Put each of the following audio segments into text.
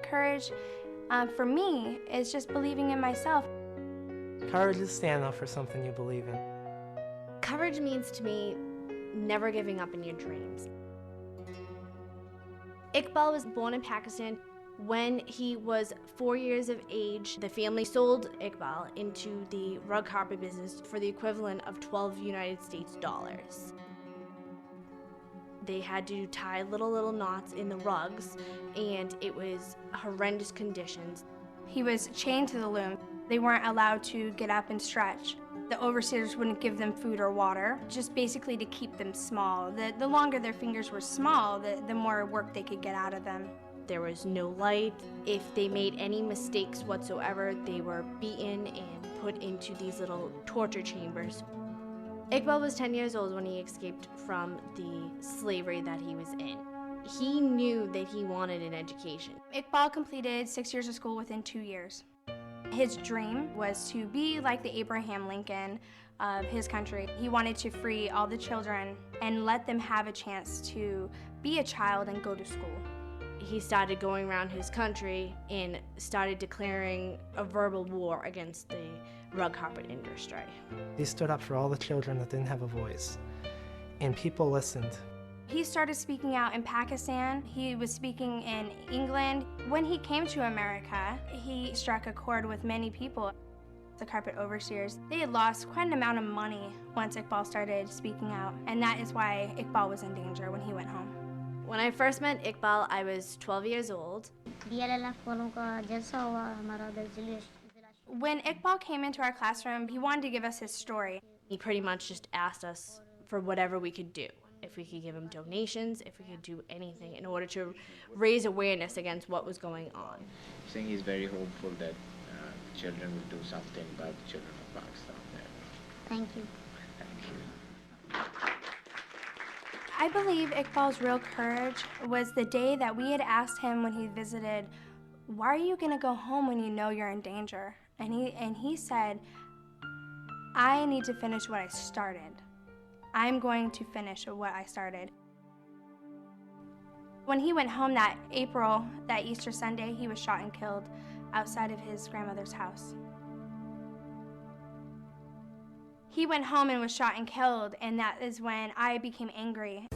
courage for me is just believing in myself. Courage is standing up for something you believe in. Courage means to me never giving up in your dreams. Iqbal was born in Pakistan. When he was 4 years of age, the family sold Iqbal into the rug carpet business for the equivalent of 12 United States dollars. They had to tie little knots in the rugs, and it was horrendous conditions. He was chained to the loom. They weren't allowed to get up and stretch. The overseers wouldn't give them food or water, just basically to keep them small. The longer their fingers were small, the more work they could get out of them. There was no light. If they made any mistakes whatsoever, they were beaten and put into these little torture chambers. Iqbal was 10 years old when he escaped from the slavery that he was in. He knew that he wanted an education. Iqbal completed 6 years of school within 2 years. His dream was to be like the Abraham Lincoln of his country. He wanted to free all the children and let them have a chance to be a child and go to school. He started going around his country and started declaring a verbal war against the rug carpet industry. He stood up for all the children that didn't have a voice, and people listened. He started speaking out in Pakistan. He was speaking in England. When he came to America, he struck a chord with many people. The carpet overseers, they had lost quite an amount of money once Iqbal started speaking out, and that is why Iqbal was in danger when he went home. When I first met Iqbal, I was 12 years old. When Iqbal came into our classroom, he wanted to give us his story. He pretty much just asked us for whatever we could do. If we could give him donations, if we could do anything in order to raise awareness against what was going on. I think he's very hopeful that children will do something about the children of Pakistan there. Thank you. Thank you. I believe Iqbal's real courage was the day that we had asked him when he visited, why are you going to go home when you know you're in danger? And he said, I need to finish what I started. I'm going to finish what I started. When he went home that April, that Easter Sunday, he was shot and killed outside of his grandmother's house. He went home and was shot and killed, and that is when I became angry.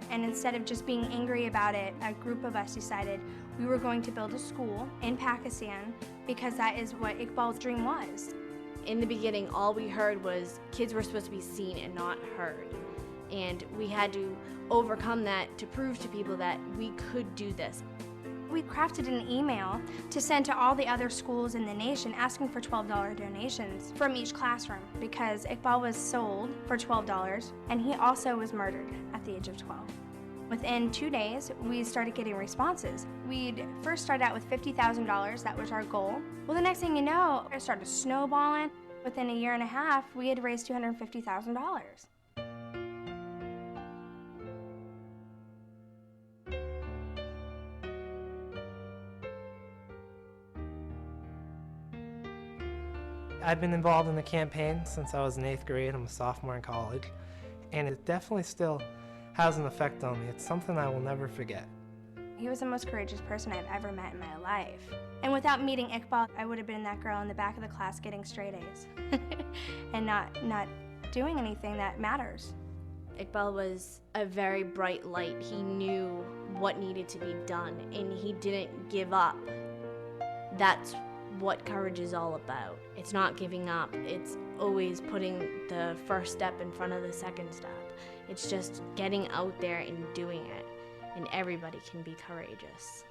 And instead of just being angry about it, a group of us decided we were going to build a school in Pakistan because that is what Iqbal's dream was. In the beginning, all we heard was kids were supposed to be seen and not heard. And we had to overcome that to prove to people that we could do this. We crafted an email to send to all the other schools in the nation asking for $12 donations from each classroom because Iqbal was sold for $12 and he also was murdered at the age of 12. Within 2 days, we started getting responses. We'd first start out with $50,000, that was our goal. Well, the next thing you know, it started snowballing. Within a year and a half, we had raised $250,000. I've been involved in the campaign since I was in 8th grade. I'm a sophomore in college, and it definitely still has an effect on me. It's something I will never forget. He was the most courageous person I've ever met in my life. And without meeting Iqbal, I would have been that girl in the back of the class getting straight A's and not doing anything that matters. Iqbal was a very bright light. He knew what needed to be done, and he didn't give up. That's what courage is all about. It's not giving up. It's always putting the first step in front of the second step. It's just getting out there and doing it, and everybody can be courageous.